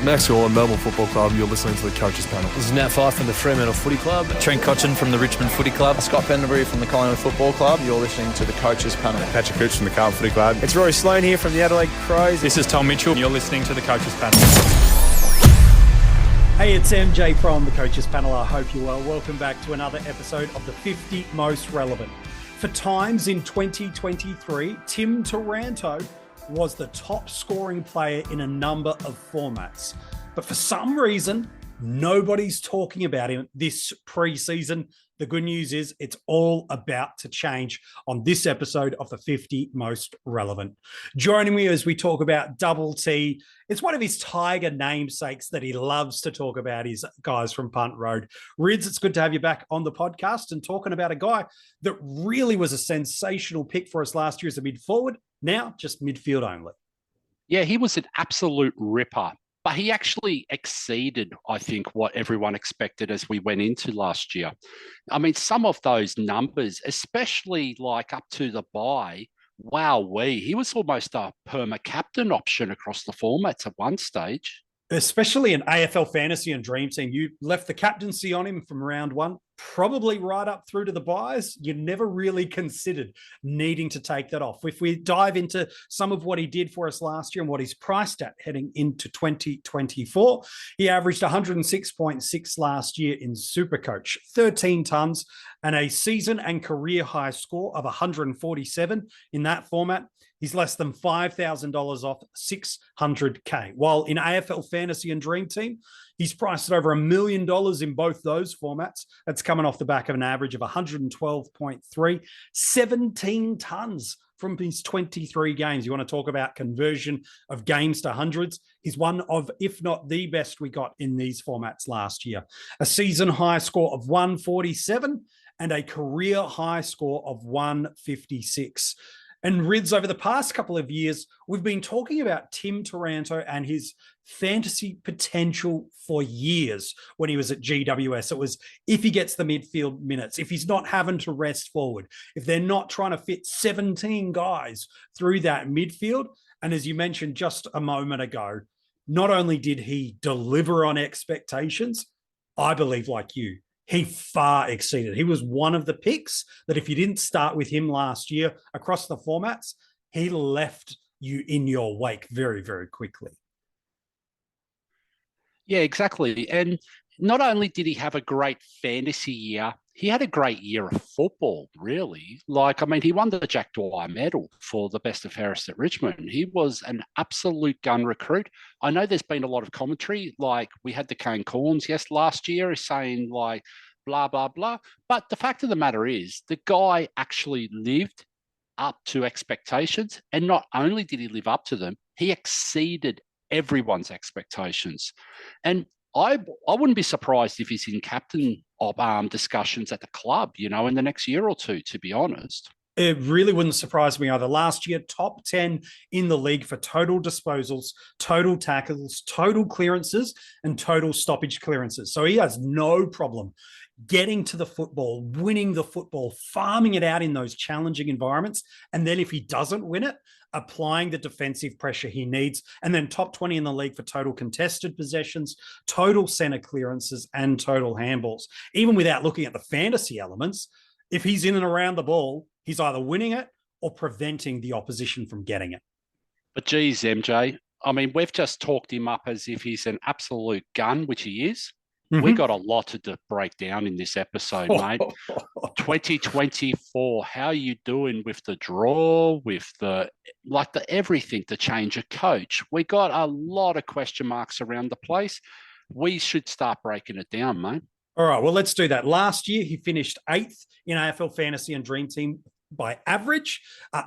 Max Orland, Melbourne Football Club. You're listening to the Coaches Panel. This is Nat Fyfe from the Fremantle Footy Club. Trent Cotchin from the Richmond Footy Club. Scott Pendlebury from the Collingwood Football Club. You're listening to the Coaches Panel. Patrick Cooch from the Carlton Footy Club. It's Rory Sloane here from the Adelaide Crows. This is Tom Mitchell. You're listening to the Coaches Panel. Hey, it's MJ from the Coaches Panel. I hope you're well. Welcome back to another episode of the 50 Most Relevant. For Times in 2023, Tim Taranto was the top scoring player in a number of formats. But for some reason, nobody's talking about him this preseason. The good news is it's all about to change on this episode of the 50 Most Relevant. Joining me as we talk about Double T, it's one of his Tiger namesakes that he loves to talk about, his guys from Punt Road. Rids, it's good to have you back on the podcast and talking about a guy that really was a sensational pick for us last year as a mid-forward, now just midfield only. Yeah, he was an absolute ripper. But he actually exceeded, I think, what everyone expected as we went into last year. I mean, some of those numbers, especially like up to the bye, he was almost a perma-captain option across the formats at one stage. Especially in AFL Fantasy and DreamTeam, you left the captaincy on him from round one, probably right up through to the buys. You never really considered needing to take that off. If we dive into some of what he did for us last year and what he's priced at heading into 2024, he averaged 106.6 last year in SuperCoach, 13 tons, and a season and career high score of 147 in that format. He's less than $5,000 off $600K. While in AFL Fantasy and DreamTeam, he's priced at over $1 million in both those formats. That's coming off the back of an average of 112.3, 17 tons from his 23 games. You want to talk about conversion of games to hundreds? He's one of, if not the best we got in these formats last year. A season high score of 147 and a career high score of 156. And Rids, over the past couple of years, we've been talking about Tim Taranto and his fantasy potential for years when he was at GWS. It was if he gets the midfield minutes, if he's not having to rest forward, if they're not trying to fit 17 guys through that midfield. And as you mentioned just a moment ago, not only did he deliver on expectations, I believe like you, he far exceeded. He was one of the picks that if you didn't start with him last year across the formats, he left you in your wake very, very quickly. Yeah, exactly. And not only did he have a great fantasy year, he had a great year of football, really. He won the Jack Dwyer medal for the best of Harris at Richmond. He was an absolute gun recruit. I know there's been a lot of commentary, like we had the Kane Corns last year saying blah, blah, blah. But the fact of the matter is the guy actually lived up to expectations. And not only did he live up to them, he exceeded everyone's expectations. And I wouldn't be surprised if he's in captain of discussions at the club, in the next year or two, to be honest. It really wouldn't surprise me either. Last year, top 10 in the league for total disposals, total tackles, total clearances, and total stoppage clearances. So he has no problem getting to the football, winning the football, farming it out in those challenging environments. And then if he doesn't win it, applying the defensive pressure he needs. And then top 20 in the league for total contested possessions, total center clearances, and total handballs. Even without looking at the fantasy elements, if he's in and around the ball, he's either winning it or preventing the opposition from getting it. But geez, MJ, we've just talked him up as if he's an absolute gun, which he is. Mm-hmm. We got a lot to break down in this episode, mate. 2024, how are you doing with the draw, with the everything, the change of coach? We got a lot of question marks around the place. We should start breaking it down, mate. All right, well, let's do that. Last year, he finished 8th in AFL Fantasy and DreamTeam by average,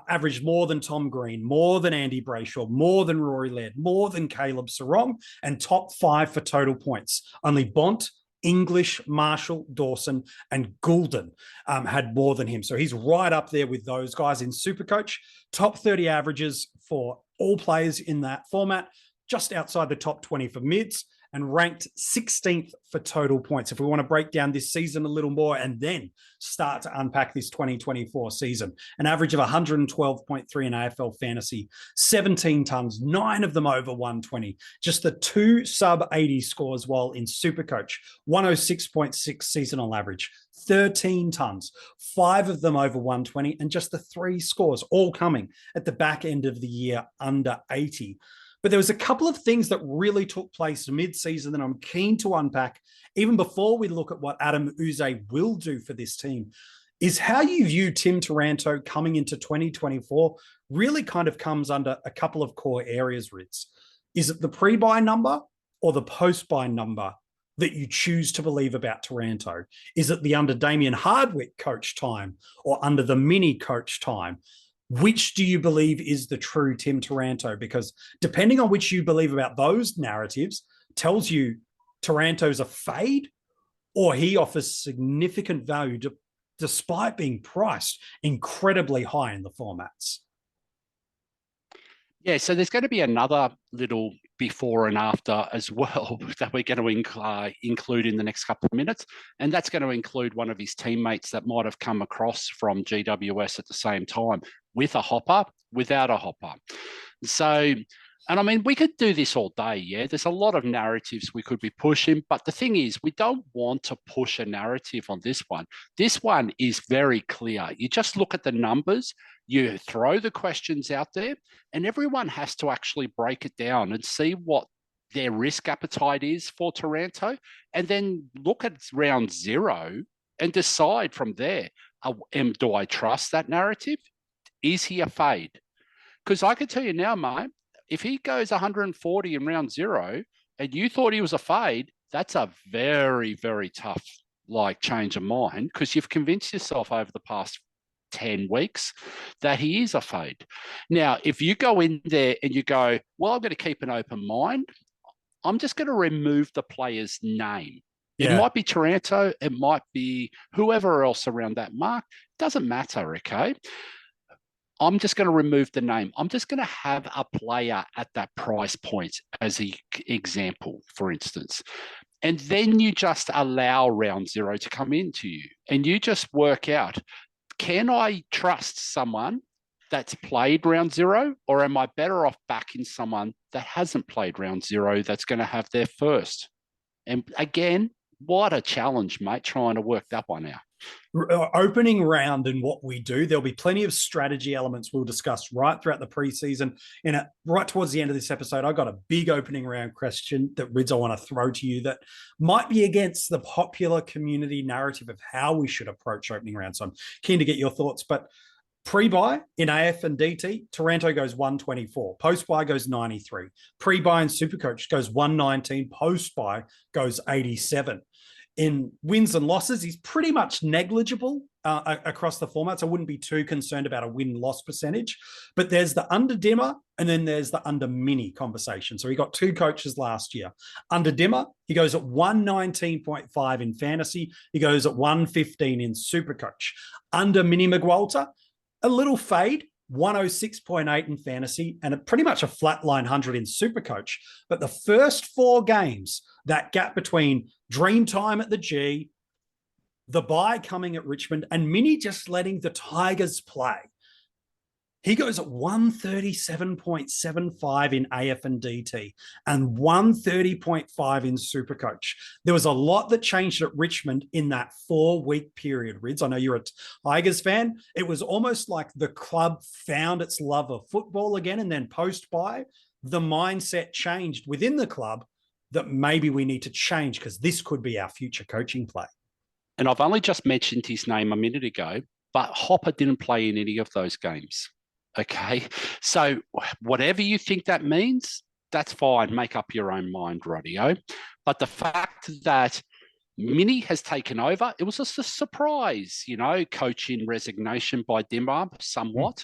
averaged more than Tom Green, more than Andy Brayshaw, more than Rory Laird, more than Caleb Sarong, and top 5 for total points. Only Bont, English, Marshall, Dawson, and Goulden had more than him. So he's right up there with those guys in SuperCoach. Top 30 averages for all players in that format, just outside the top 20 for mids, and ranked 16th for total points. If we want to break down this season a little more and then start to unpack this 2024 season, an average of 112.3 in AFL fantasy, 17 tons, 9 of them over 120, just the 2 sub 80 scores, while in SuperCoach, 106.6 seasonal average, 13 tons, 5 of them over 120, and just the 3 scores, all coming at the back end of the year under 80. But there was a couple of things that really took place mid-season that I'm keen to unpack, even before we look at what Adam Uze will do for this team, is how you view Tim Taranto coming into 2024 really kind of comes under a couple of core areas, Ritz. Is it the pre-buy number or the post-buy number that you choose to believe about Taranto? Is it the under Damien Hardwick coach time or under the mini coach time? Which do you believe is the true Tim Taranto? Because depending on which you believe about those narratives tells you Taranto's a fade or he offers significant value despite being priced incredibly high in the formats. Yeah, so there's going to be another little before and after as well that we're going to include in the next couple of minutes. And that's going to include one of his teammates that might have come across from GWS at the same time, with a hopper, without a hopper. So, and I mean, we could do this all day, yeah? There's a lot of narratives we could be pushing, but the thing is, we don't want to push a narrative on this one. This one is very clear. You just look at the numbers, you throw the questions out there, and everyone has to actually break it down and see what their risk appetite is for Taranto, and then look at round 0 and decide from there, do I trust that narrative? Is he a fade? Because I can tell you now, mate, if he goes 140 in round 0 and you thought he was a fade, that's a very, very tough change of mind, because you've convinced yourself over the past 10 weeks that he is a fade. Now, if you go in there and you go, well, I'm going to keep an open mind, I'm just going to remove the player's name. Yeah. It might be Taranto, it might be whoever else around that mark. Doesn't matter, okay? I'm just going to remove the name. I'm just going to have a player at that price point as an example, for instance. And then you just allow round 0 to come into you. And you just work out, can I trust someone that's played round 0? Or am I better off backing someone that hasn't played round 0 that's going to have their first? And again, what a challenge, mate, trying to work that one out. Opening round and what we do, there'll be plenty of strategy elements we'll discuss right throughout the preseason. And right towards the end of this episode, I got a big opening round question that, Rids, I want to throw to you that might be against the popular community narrative of how we should approach opening round. So I'm keen to get your thoughts. But pre-buy in AF and DT, Taranto goes 124. Post-buy goes 93. Pre-buy in SuperCoach goes 119. Post-buy goes 87. In wins and losses, he's pretty much negligible across the formats. I wouldn't be too concerned about a win-loss percentage. But there's the under dimmer and then there's the under mini conversation. So he got 2 coaches last year. Under dimmer, he goes at 119.5 in fantasy. He goes at 115 in SuperCoach. Under mini McWalter, a little fade, 106.8 in fantasy, and pretty much a flatline 100 in SuperCoach. But the first 4 games, that gap between dream time at the G, the bye coming at Richmond, and Mini just letting the Tigers play, he goes at 137.75 in AF and DT and 130.5 in SuperCoach. There was a lot that changed at Richmond in that 4-week period, Rids. I know you're a Tigers fan. It was almost like the club found its love of football again, and then post-bye, the mindset changed within the club that maybe we need to change because this could be our future coaching play. And I've only just mentioned his name a minute ago, but Hopper didn't play in any of those games. Okay, so whatever you think that means, that's fine. Make up your own mind, Radio. But the fact that Mini has taken over, it was just a surprise, coaching resignation by Dimmer somewhat.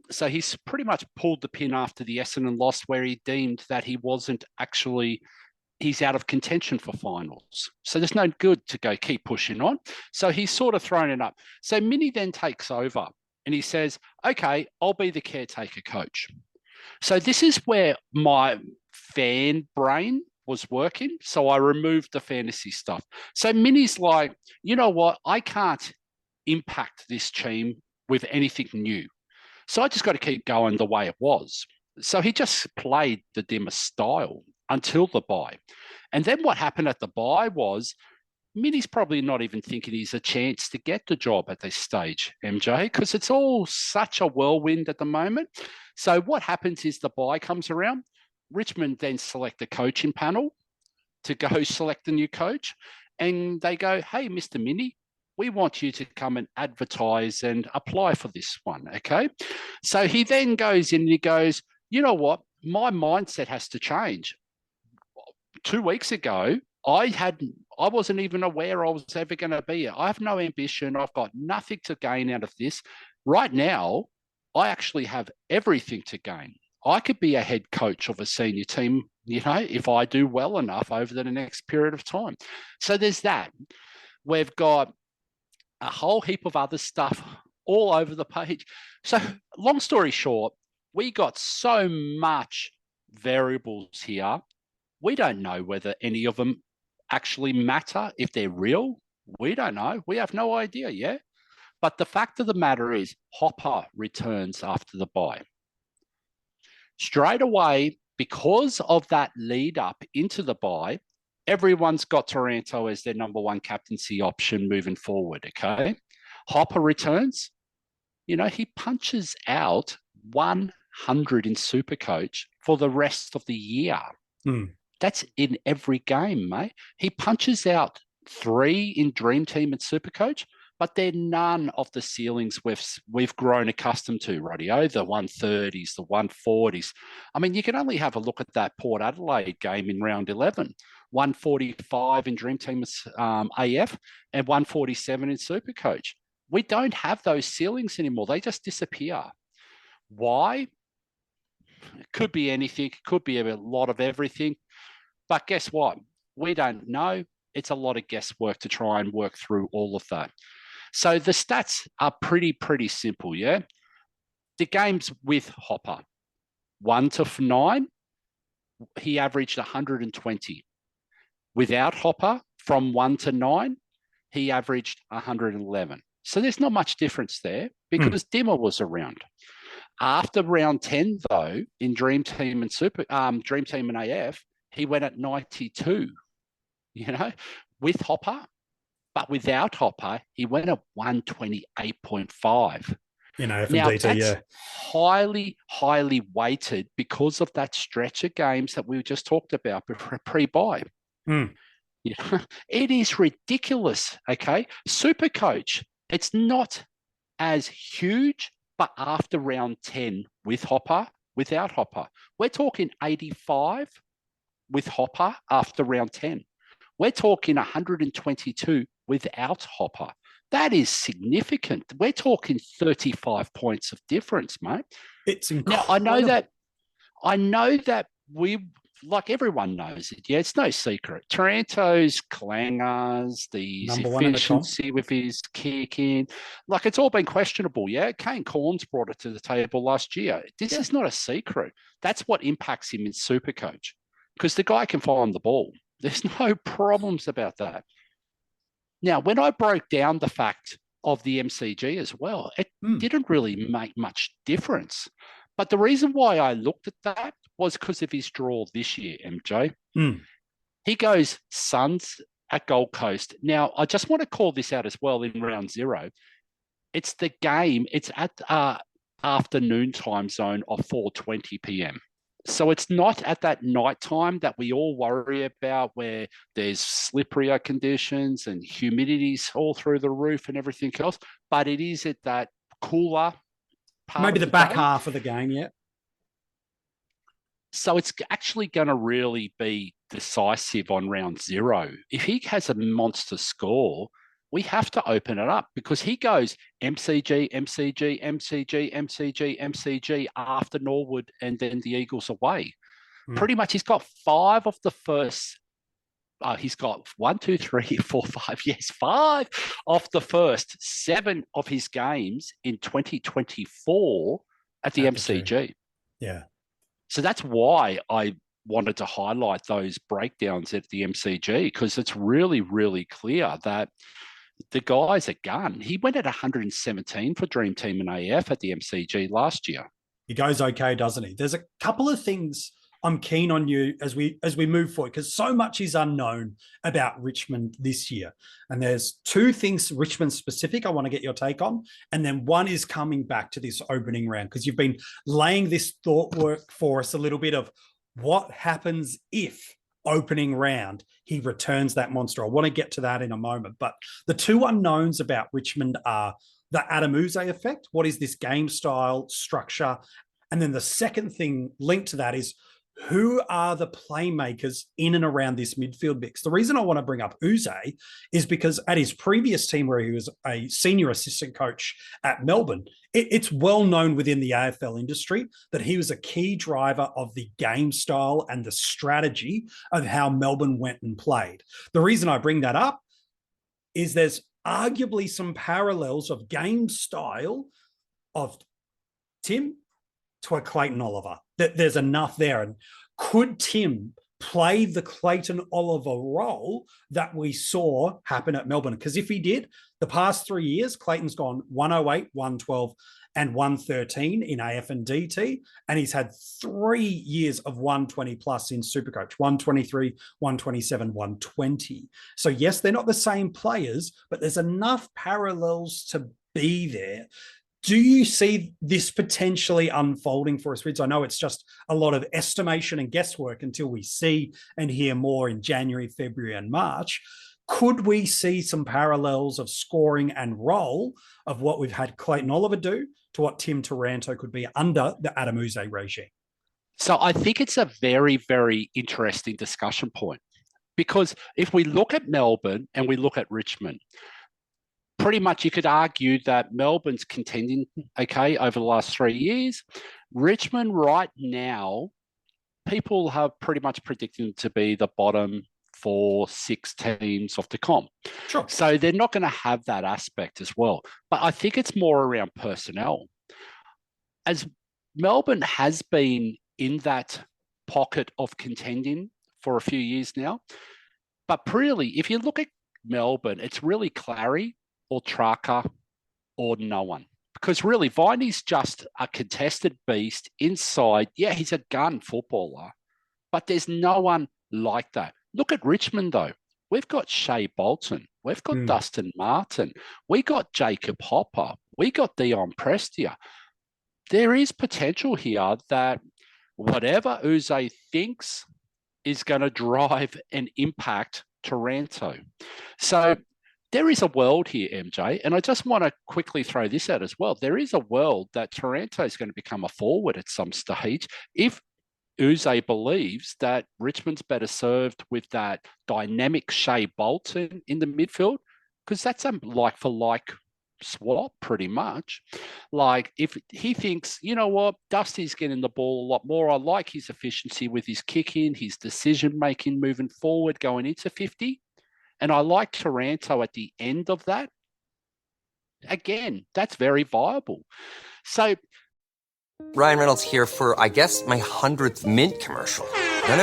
So he's pretty much pulled the pin after the Essendon loss where he deemed that he wasn't actually, he's out of contention for finals. So there's no good to go keep pushing on. So he's sort of thrown it up. So Mini then takes over. And he says, okay, I'll be the caretaker coach. So this is where my fan brain was working. So I removed the fantasy stuff. So Minnie's like, you know what? I can't impact this team with anything new. So I just got to keep going the way it was. So he just played the dimmer style until the bye. And then what happened at the bye was Minnie's probably not even thinking he's a chance to get the job at this stage, MJ, because it's all such a whirlwind at the moment. So what happens is the bye comes around. Richmond then select the coaching panel to go select the new coach. And they go, hey, Mr. Minnie, we want you to come and advertise and apply for this one, okay? So he then goes in and he goes, you know what? My mindset has to change. 2 weeks ago, I wasn't even aware I was ever going to be here. I have no ambition. I've got nothing to gain out of this. Right now, I actually have everything to gain. I could be a head coach of a senior team, if I do well enough over the next period of time. So there's that. We've got a whole heap of other stuff all over the page. So long story short, we got so much variables here. We don't know whether any of them actually matter. If they're real, we don't know. We have no idea yet. But the fact of the matter is Hopper returns after the bye. Straight away, because of that lead up into the bye, everyone's got Taranto as their number one captaincy option moving forward, okay? Hopper returns. He punches out 100 in SuperCoach for the rest of the year. That's in every game, mate. He punches out 3 in Dream Team and SuperCoach, but they're none of the ceilings we've grown accustomed to, Radio. The 130s, the 140s. I mean, you can only have a look at that Port Adelaide game in round 11. 145 in Dream Team AF and 147 in SuperCoach. We don't have those ceilings anymore. They just disappear. Why? It could be anything. It could be a lot of everything. But guess what? We don't know. It's a lot of guesswork to try and work through all of that. So the stats are pretty simple, yeah? The games with Hopper, 1 to 9, he averaged 120. Without Hopper, from 1 to 9, he averaged 111. So there's not much difference there because Dimmer was around. After round 10, though, in Dream Team and Dream Team and AF, he went at 92, with Hopper. But without Hopper, he went at 128.5. Now, that's highly weighted because of that stretch of games that we just talked about pre-bye. It is ridiculous, okay? SuperCoach, it's not as huge, but after round 10 with Hopper, without Hopper, we're talking 85 with Hopper after round 10. We're talking 122 without Hopper. That is significant. We're talking 35 points of difference, mate. It's incredible. Now, I know that we, like everyone knows it. Yeah, it's no secret. Taranto's clangers, the efficiency with his kicking, like it's all been questionable. Yeah, Kane Corns brought it to the table last year. This is not a secret. That's what impacts him in SuperCoach because the guy can find the ball. There's no problems about that. Now, when I broke down the fact of the MCG as well, it didn't really make much difference. But the reason why I looked at that was because of his draw this year, MJ. He goes Suns at Gold Coast. Now, I just want to call this out as well in round 0. It's the game. It's at afternoon time zone of 4:20 p.m. So it's not at that night time that we all worry about where there's slipperier conditions and humidity's all through the roof and everything else, but it is at that cooler part. Maybe the back half of the game, yeah. So it's actually going to really be decisive on round 0. If he has a monster score, we have to open it up because he goes MCG, MCG, MCG, MCG, MCG after Norwood and then the Eagles away. Pretty much he's got 5 of the first, he's got 1, 2, 3, 4, 5, 5 of the first 7 of his games in 2024 at the MCG. Yeah. So that's why I wanted to highlight those breakdowns at the MCG because it's really, really clear that the guy's a gun. He went at 117 for Dream Team and AF at the MCG last year. He goes okay, doesn't he? There's a couple of things I'm keen on you as we move forward, because so much is unknown about Richmond this year. And there's two things Richmond specific I want to get your take on. And then one is coming back to this opening round, because you've been laying this thought work for us a little bit of what happens if opening round he returns that monster. I want to get to that in a moment. But the two unknowns about Richmond are the Adam Uze effect. What is this game style structure? And then the second thing linked to that is, who are the playmakers in and around this midfield mix? The reason I want to bring up Uze is because at his previous team, where he was a senior assistant coach at Melbourne, it's well known within the AFL industry that he was a key driver of the game style and the strategy of how Melbourne went and played. The reason I bring that up is there's arguably some parallels of game style of Tim to a Clayton Oliver. There's enough there. And could Tim play the Clayton Oliver role that we saw happen at Melbourne? Because if he did, the past 3 years, Clayton's gone 108, 112, and 113 in AF and DT. And he's had 3 years of 120 plus in Supercoach, 123, 127, 120. So yes, they're not the same players, but there's enough parallels to be there. Do you see this potentially unfolding for us, Rids? I know it's just a lot of estimation and guesswork until we see and hear more in January, February, and March. Could we see some parallels of scoring and role of what we've had Clayton Oliver do to what Tim Taranto could be under the Adam Uze regime? So I think it's a very, very interesting discussion point, because if we look at Melbourne and we look at Richmond, pretty much you could argue that Melbourne's contending okay over the last 3 years. Richmond right now, people have pretty much predicted them to be the bottom 4-6 teams of the comp. Sure. So they're not going to have that aspect as well. But I think it's more around personnel. As Melbourne has been in that pocket of contending for a few years now. But really, if you look at Melbourne, it's really Clary or Traka or no one. Because really, Viney's just a contested beast inside. Yeah, he's a gun footballer, but there's no one like that. Look at Richmond, though. We've got Shea Bolton. We've got Dustin Martin. We got Jacob Hopper. We got Dion Prestia. There is potential here that whatever Uze thinks is going to drive and impact Taranto. So there is a world here, MJ, and I just want to quickly throw this out as well. There is a world that Taranto is going to become a forward at some stage if Uze believes that Richmond's better served with that dynamic Shea Bolton in the midfield, because that's a like-for-like swap pretty much. Like if he thinks, you know what, Dusty's getting the ball a lot more. I like his efficiency with his kick-in, his decision-making moving forward, going into 50. And I like Taranto at the end of that. Again, that's very viable. So Ryan Reynolds here for, I guess, my 100th Mint commercial. No,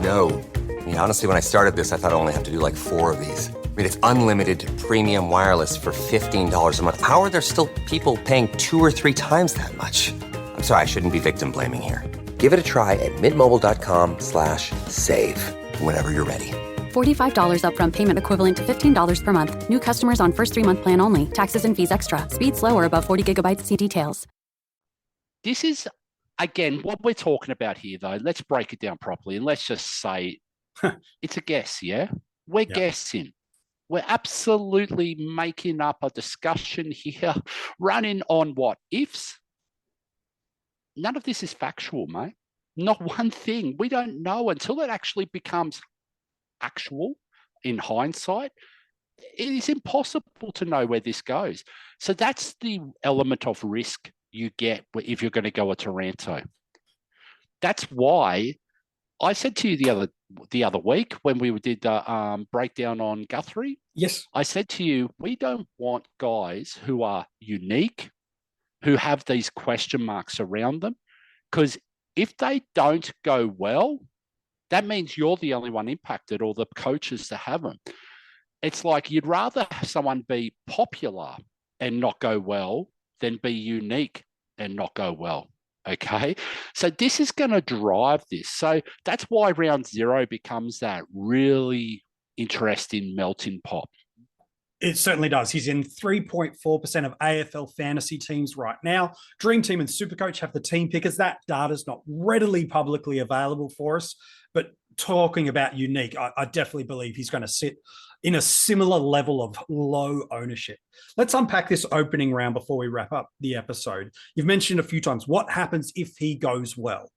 don't. I mean, honestly, when I started this, I thought I only have to do like 4 of these. I mean, it's unlimited premium wireless for $15 a month. How are there still people paying 2 or 3 times that much? I'm sorry, I shouldn't be victim blaming here. Give it a try at mintmobile.com/save. Whenever you're ready. $45 upfront payment equivalent to $15 per month. New customers on first 3-month plan only. Taxes and fees extra. Speed slower above 40 gigabytes. See details. This is, again, what we're talking about here, though. Let's break it down properly and let's just say it's a guess, yeah? We're guessing. We're absolutely making up a discussion here, running on what ifs. None of this is factual, mate. Not one thing. We don't know until it actually becomes actual in hindsight. It is impossible to know where this goes. So that's the element of risk you get if you're going to go a Taranto. That's why I said to you the other week when we did the breakdown on Guthrie. Yes. I said to you, we don't want guys who are unique, who have these question marks around them, because If they don't go well, that means you're the only one impacted or the coaches that have them. It's like you'd rather someone be popular and not go well than be unique and not go well. Okay. So this is going to drive this. So that's why round 0 becomes that really interesting melting pot. It certainly does. He's in 3.4% of AFL fantasy teams right now. Dream Team and SuperCoach have the team pickers. That data is not readily publicly available for us. But talking about unique, I definitely believe he's going to sit in a similar level of low ownership. Let's unpack this opening round before we wrap up the episode. You've mentioned a few times what happens if he goes well.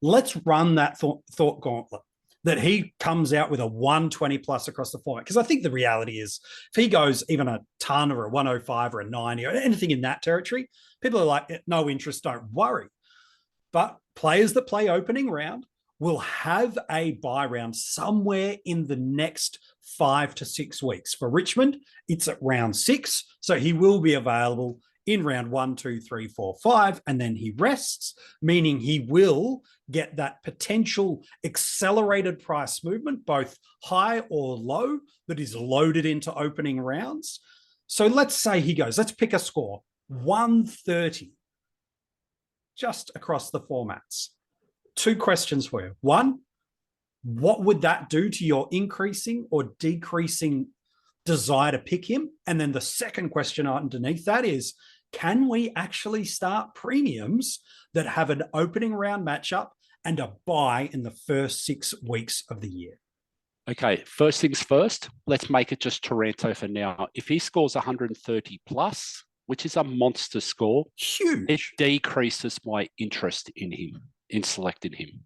Let's run that thought gauntlet that he comes out with a 120 plus across the format. Because I think the reality is if he goes even a ton or a 105 or a 90 or anything in that territory, people are like, no interest, don't worry. But players that play opening round will have a bye round somewhere in the next 5 to 6 weeks. For Richmond, it's at round 6. So he will be available in round 1, 2, 3, 4, 5, and then he rests, meaning he will get that potential accelerated price movement, both high or low, that is loaded into opening rounds. So let's say he goes, let's pick a score, 130, just across the formats. 2 questions for you. 1, what would that do to your increasing or decreasing desire to pick him? And then the second question underneath that is, can we actually start premiums that have an opening round matchup and a bye in the first 6 weeks of the year? Okay, first things first, let's make it just Taranto for now. If he scores 130 plus, which is a monster score, huge, it decreases my interest in him, in selecting him,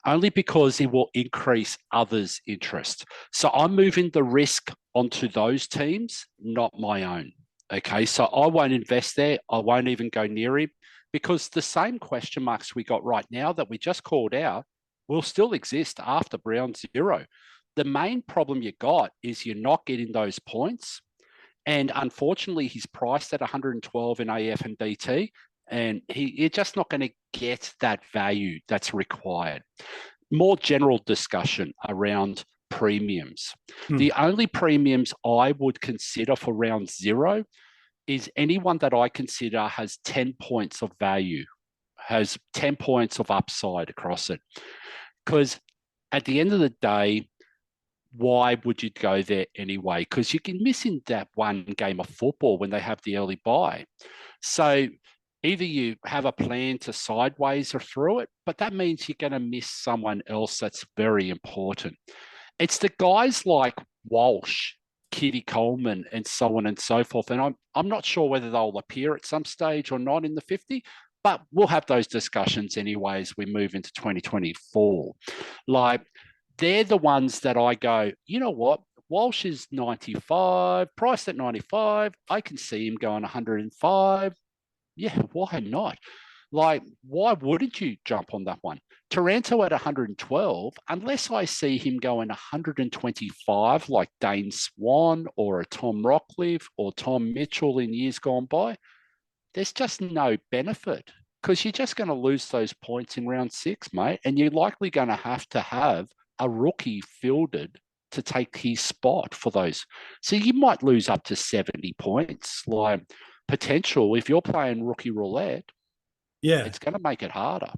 only because it will increase others' interest. So I'm moving the risk onto those teams, not my own. Okay, so I won't invest there. I won't even go near him because the same question marks we got right now that we just called out will still exist after round 0. The main problem you got is you're not getting those points. And unfortunately, he's priced at 112 in AF and DT, and you're just not going to get that value that's required. More general discussion around premiums. The only premiums I would consider for round 0 is anyone that I consider has 10 points of value, has 10 points of upside across it. Because at the end of the day, why would you go there anyway? Because you can miss in that one game of football when they have the early bye. So either you have a plan to sideways or through it, but that means you're going to miss someone else that's very important. It's the guys like Walsh, Kitty Coleman, and so on and so forth. And I'm not sure whether they'll appear at some stage or not in the 50, but we'll have those discussions anyway as we move into 2024. Like, they're the ones that I go, you know what? Walsh is 95, priced at 95. I can see him going 105. Yeah, why not? Like, why wouldn't you jump on that one? Taranto at 112, unless I see him going 125 like Dane Swan or a Tom Rockcliffe or Tom Mitchell in years gone by, there's just no benefit because you're just going to lose those points in round 6, mate, and you're likely going to have a rookie fielded to take his spot for those. So you might lose up to 70 points. Like, potential, if you're playing rookie roulette, it's going to make it harder.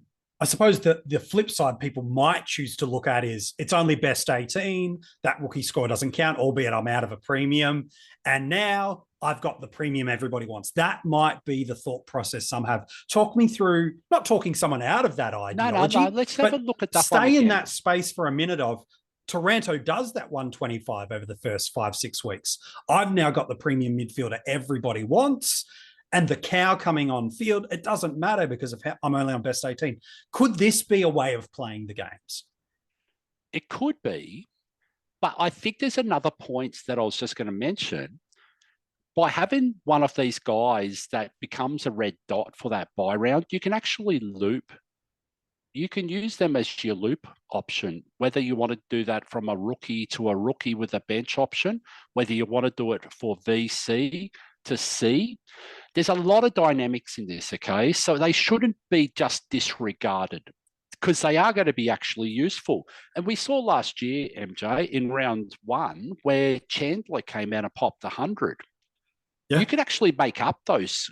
I suppose the flip side people might choose to look at is it's only best 18. That rookie score doesn't count, albeit I'm out of a premium. And now I've got the premium everybody wants. That might be the thought process some have. Talk me through, not talking someone out of that ideology. No, let's have a look at that. Stay in that space for a minute of Taranto does that 125 over the first 5-6 weeks. I've now got the premium midfielder everybody wants. And the cow coming on field, it doesn't matter because of how I'm only on best 18. Could this be a way of playing the games? It could be, but I think there's another point that I was just going to mention. By having one of these guys that becomes a red dot for that buy round, you can actually loop. You can use them as your loop option, whether you want to do that from a rookie to a rookie with a bench option, whether you want to do it for VC to C. There's a lot of dynamics in this, okay? So they shouldn't be just disregarded. because they are going to be actually useful. And we saw last year, MJ, in round 1, where Chandler came out and popped 100. Yeah. You could actually make up those.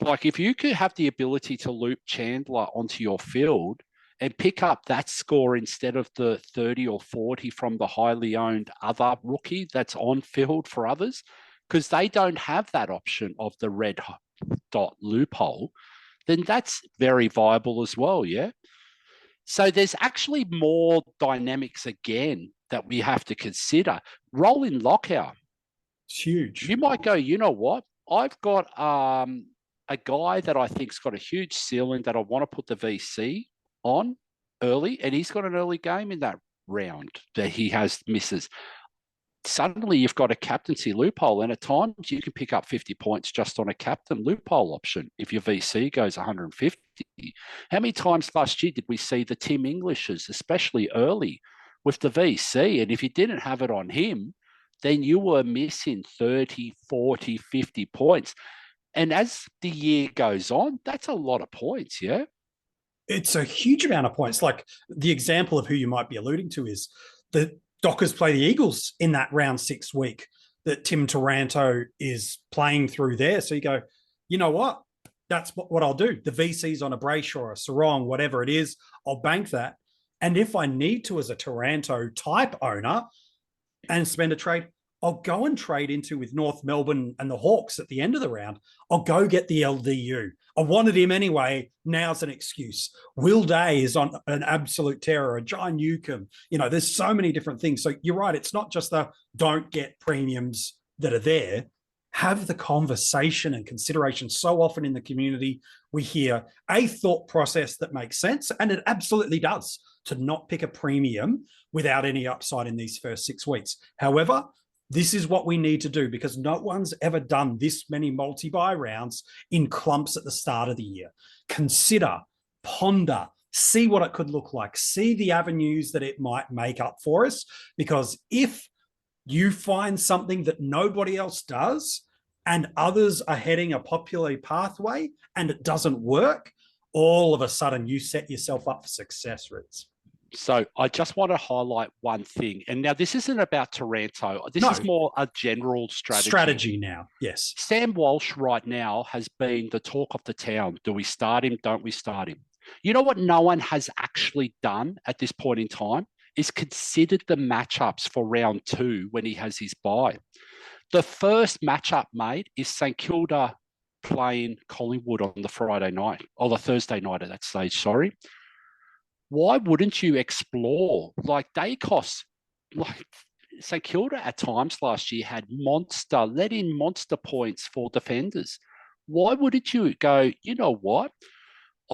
Like if you could have the ability to loop Chandler onto your field and pick up that score instead of the 30 or 40 from the highly owned other rookie that's on field for others, because they don't have that option of the red dot loophole, then that's very viable as well, yeah? So there's actually more dynamics again that we have to consider. Rolling lockout. It's huge. You might go, you know what? I've got a guy that I think's got a huge ceiling that I want to put the VC on early, and he's got an early game in that round that he has misses. Suddenly you've got a captaincy loophole, and at times you can pick up 50 points just on a captain loophole option if your VC goes 150. How many times last year did we see the Tim Englishes, especially early, with the VC? And if you didn't have it on him, then you were missing 30, 40, 50 points. And as the year goes on, that's a lot of points, yeah? It's a huge amount of points. Like the example of who you might be alluding to is the Dockers play the Eagles in that round 6 week that Tim Taranto is playing through there. So you go, you know what? That's what I'll do. The VC's on a Brayshaw or a Sarong, whatever it is, I'll bank that. And if I need to as a Taranto type owner and spend a trade, I'll go and trade into with North Melbourne and the Hawks at the end of the round. I'll go get the LDU. I wanted him anyway. Now's an excuse. Will Day is on an absolute terror. A John Newcomb. You know, there's so many different things. So you're right. It's not just the don't get premiums that are there. Have the conversation and consideration. So often in the community, we hear a thought process that makes sense, and it absolutely does, to not pick a premium without any upside in these first 6 weeks. However, this is what we need to do because no one's ever done this many multi-buy rounds in clumps at the start of the year. Consider, ponder, see what it could look like, see the avenues that it might make up for us. Because if you find something that nobody else does and others are heading a popular pathway and it doesn't work, all of a sudden you set yourself up for success, Ritz. So I just want to highlight one thing. And now this isn't about Taranto. This is more a general strategy. Strategy now, yes. Sam Walsh right now has been the talk of the town. Do we start him? Don't we start him? You know what no one has actually done at this point in time is considered the matchups for round 2 when he has his bye. The first matchup made is St Kilda playing Collingwood on the Friday night, or the Thursday night at that stage, sorry. Why wouldn't you explore like Dacos? Like St Kilda at times last year had let in monster points for defenders. Why wouldn't you go, you know what?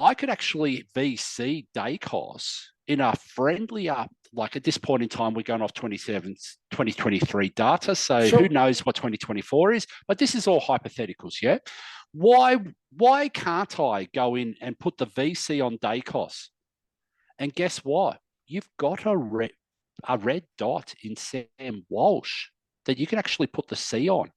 I could actually VC Dacos in a friendlier, like at this point in time, we're going off 2023 data. So Who knows what 2024 is, but this is all hypotheticals, yeah? Why can't I go in and put the VC on Dacos? And guess what? You've got a red dot in Sam Walsh that you can actually put the C on.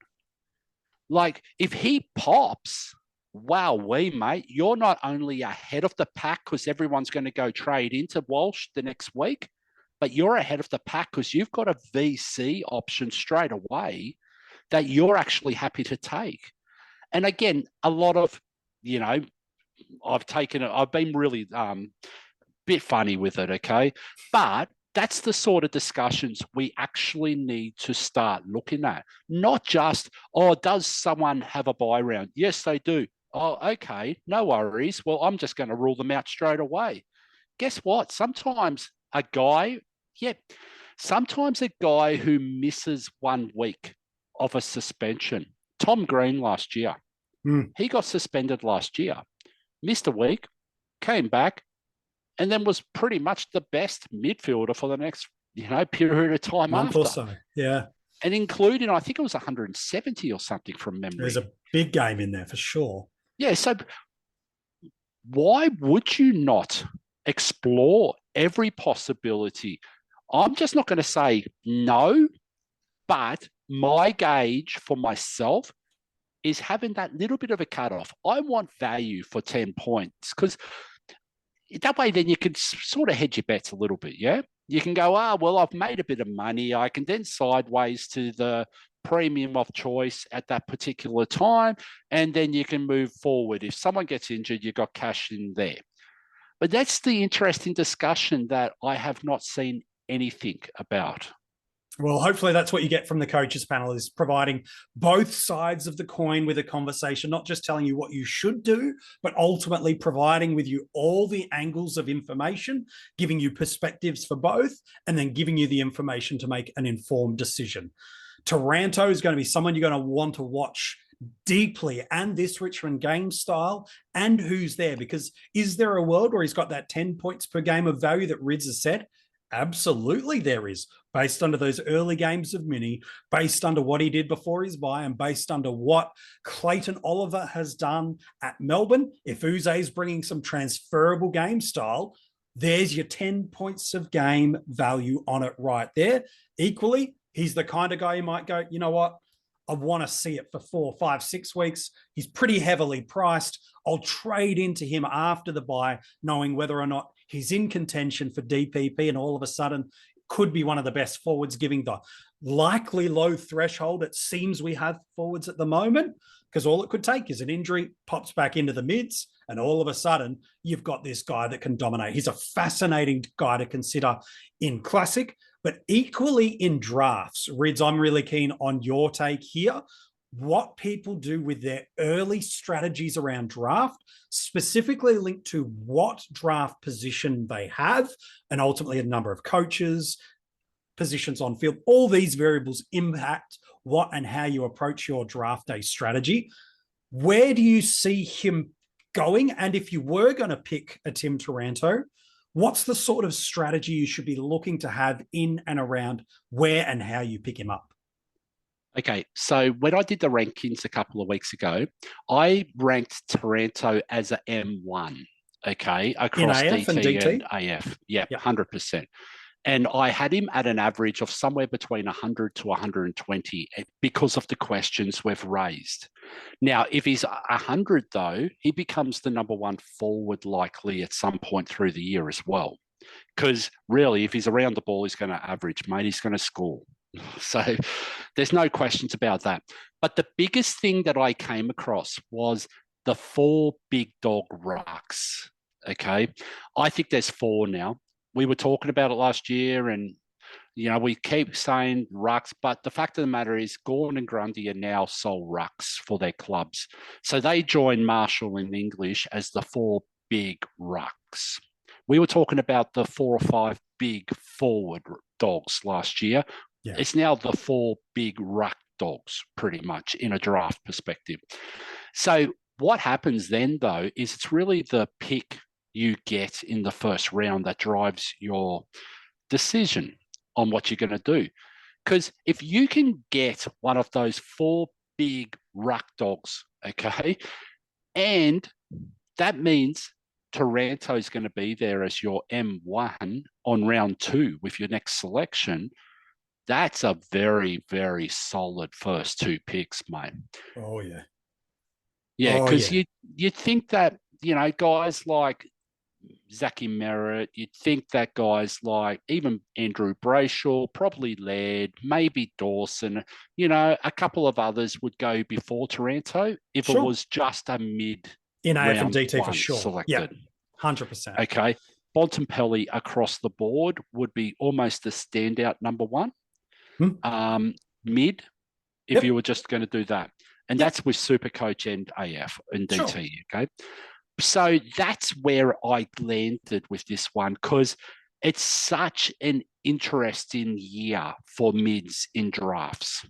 Like, if he pops, mate, you're not only ahead of the pack because everyone's going to go trade into Walsh the next week, but you're ahead of the pack because you've got a VC option straight away that you're actually happy to take. And again, a lot of, I've been really... bit funny with it, okay? But that's the sort of discussions we actually need to start looking at. Not just, does someone have a buy round? Yes, they do. Oh, okay, no worries. Well, I'm just going to rule them out straight away. Guess what? Sometimes a guy who misses 1 week of a suspension, Tom Green last year, he got suspended last year, missed a week, came back, and then was pretty much the best midfielder for the next, period of time month or so. Yeah. And including, I think it was 170 or something from memory. There's a big game in there for sure. Yeah. So why would you not explore every possibility? I'm just not going to say no, but my gauge for myself is having that little bit of a cutoff. I want value for 10 points because that way, then you can sort of hedge your bets a little bit, yeah? You can go, well, I've made a bit of money. I can then sideways to the premium of choice at that particular time, and then you can move forward. If someone gets injured, you've got cash in there. But that's the interesting discussion that I have not seen anything about. Well, hopefully that's what you get from the coaches panel, is providing both sides of the coin with a conversation, not just telling you what you should do, but ultimately providing with you all the angles of information, giving you perspectives for both, and then giving you the information to make an informed decision. Taranto is going to be someone you're going to want to watch deeply, and this Richmond game style, and who's there, because is there a world where he's got that 10 points per game of value that Rids has said? Absolutely there is, based under those early games of Mini, based under what he did before his bye, and based under what Clayton Oliver has done at Melbourne. If Uze's bringing some transferable game style, there's your 10 points of game value on it right there. Equally, he's the kind of guy you might go, you know what? I want to see it for 4, 5, 6 weeks. He's pretty heavily priced. I'll trade into him after the bye, knowing whether or not he's in contention for DPP, and all of a sudden could be one of the best forwards, giving the likely low threshold it seems we have forwards at the moment, because all it could take is an injury, pops back into the mids, and all of a sudden you've got this guy that can dominate. He's a fascinating guy to consider in Classic, but equally in drafts. Rids, I'm really keen on your take here. What people do with their early strategies around draft, specifically linked to what draft position they have, and ultimately a number of coaches, positions on field. All these variables impact what and how you approach your draft day strategy. Where do you see him going? And if you were going to pick a Tim Taranto, what's the sort of strategy you should be looking to have in and around where and how you pick him up? Okay, so when I did the rankings a couple of weeks ago, I ranked Taranto as a M1, okay, across in AF and DT DT? and AF. Yeah, 100%. And I had him at an average of somewhere between 100 to 120 because of the questions we've raised. Now, if he's 100, though, he becomes the number one forward likely at some point through the year as well. Because really, if he's around the ball, he's going to average, mate. He's going to score. So there's no questions about that. But the biggest thing that I came across was the 4 big dog rucks. Okay. I think there's 4 now. We were talking about it last year, and, you know, we keep saying rucks, but the fact of the matter is Gordon and Grundy are now sole rucks for their clubs. So they join Marshall in English as the 4 big rucks. We were talking about the 4 or 5 big forward dogs last year. Yeah. It's now the 4 big ruck dogs, pretty much, in a draft perspective. So what happens then, though, is it's really the pick you get in the first round that drives your decision on what you're going to do. Because if you can get one of those 4 big ruck dogs, okay, and that means Taranto is going to be there as your M1 on round 2 with your next selection, that's a very, very solid first 2 picks, mate. Oh, yeah. Yeah, because you think that, you know, guys like Zachy Merritt, you'd think that guys like even Andrew Brayshaw, probably Laird, maybe Dawson, you know, a couple of others would go before Taranto if it was just a mid in AF and DT for sure. Selected. Yeah, 100%. Okay. Bontempelli across the board would be almost the standout number 1. Mid, if you were just going to do that. And that's with SuperCoach and AF and DT, okay? So that's where I landed with this one, because it's such an interesting year for mids in drafts.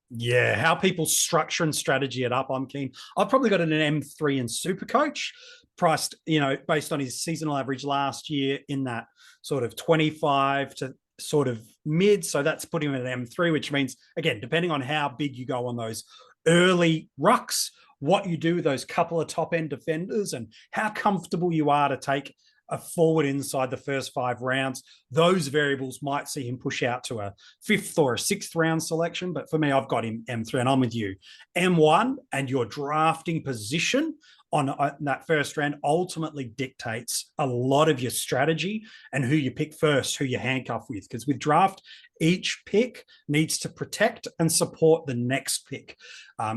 Yeah, how people structure and strategy it up, I'm keen. I've probably got an M3 in SuperCoach, priced, you know, based on his seasonal average last year in that sort of 25 to sort of mid. So that's putting him at an M3, which means, again, depending on how big you go on those early rucks, what you do with those couple of top-end defenders and how comfortable you are to take a forward inside the first 5 rounds, those variables might see him push out to a 5th or a 6th round selection. But for me, I've got him M3, and I'm with you. M1 and your drafting position on that first round ultimately dictates a lot of your strategy and who you pick first, who you handcuff with. Because with draft, each pick needs to protect and support the next pick.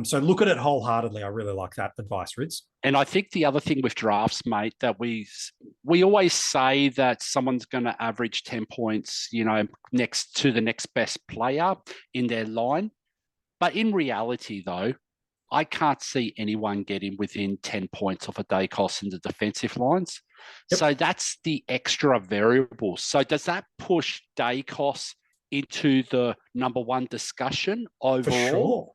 So look at it wholeheartedly. I really like that advice, Rids. And I think the other thing with drafts, mate, that we always say that someone's going to average 10 points, next to the next best player in their line. But in reality, though, I can't see anyone getting within 10 points of a Dacos in the defensive lines. Yep. So that's the extra variable. So does that push Dacos into the number one discussion overall? For sure.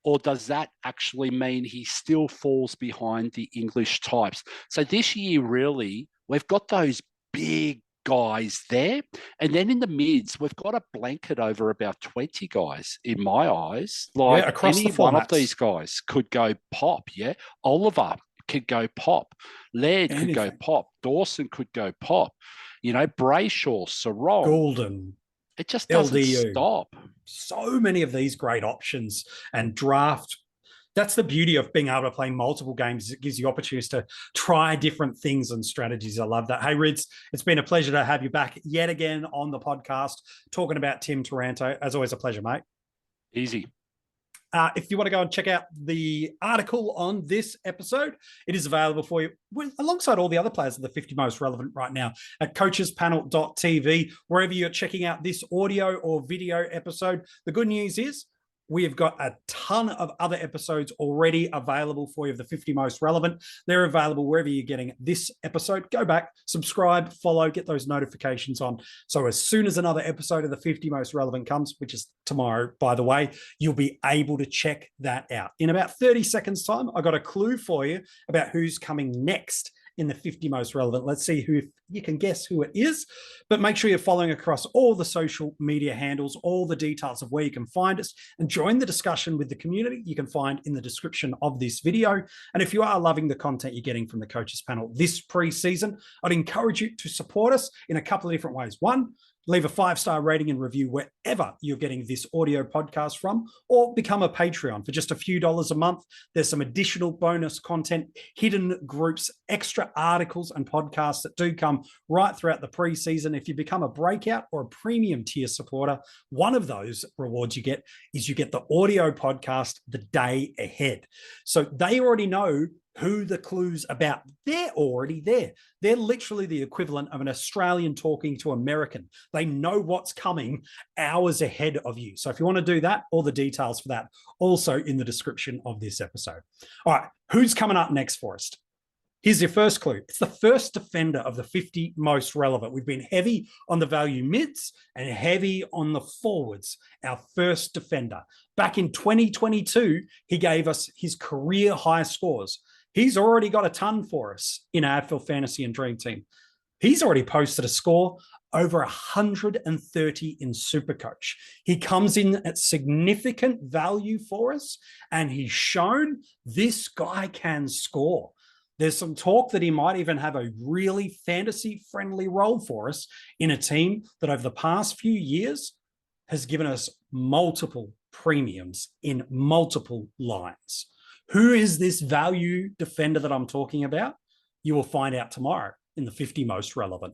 Or does that actually mean he still falls behind the English types? So this year, really, we've got those big guys there. And then in the mids, we've got a blanket over about 20 guys, in my eyes. Like across any one of these guys could go pop, yeah? Oliver could go pop. Laird could go pop. Dawson could go pop. Brayshaw, Sarong. Golden. It just doesn't stop. So many of these great options and draft. That's the beauty of being able to play multiple games. It gives you opportunities to try different things and strategies. I love that. Hey, Rids, it's been a pleasure to have you back yet again on the podcast, talking about Tim Taranto. As always, a pleasure, mate. Easy. If you want to go and check out the article on this episode, it is available for you alongside all the other players of the 50 most relevant right now at coachespanel.tv, wherever you're checking out this audio or video episode. The good news is we have got a ton of other episodes already available for you of the 50 most relevant. They're available wherever you're getting this episode. Go back, subscribe, follow, get those notifications on. So as soon as another episode of the 50 most relevant comes, which is tomorrow, by the way, you'll be able to check that out. In about 30 seconds time, I got a clue for you about who's coming next in the 50 most relevant. Let's see who, if you can guess who it is, but make sure you're following across all the social media handles, all the details of where you can find us, and join the discussion with the community you can find in the description of this video. And if you are loving the content you're getting from the Coaches Panel this preseason, I'd encourage you to support us in a couple of different ways. One, leave a 5-star rating and review wherever you're getting this audio podcast from, or become a Patreon for just a few dollars a month. There's some additional bonus content, hidden groups, extra articles and podcasts that do come right throughout the preseason. If you become a breakout or a premium tier supporter, one of those rewards you get is you get the audio podcast the day ahead. So they already know who the clue's about. They're already there. They're literally the equivalent of an Australian talking to American. They know what's coming hours ahead of you. So if you want to do that, all the details for that also in the description of this episode. All right, who's coming up next for us? Here's your first clue. It's the first defender of the 50 most relevant. We've been heavy on the value mids and heavy on the forwards. Our first defender. Back in 2022, he gave us his career high scores. He's already got a ton for us in AFL Fantasy and Dream Team. He's already posted a score over 130 in SuperCoach. He comes in at significant value for us, and he's shown this guy can score. There's some talk that he might even have a really fantasy-friendly role for us in a team that over the past few years has given us multiple premiums in multiple lines. Who is this value defender that I'm talking about? You will find out tomorrow in the 50 most relevant.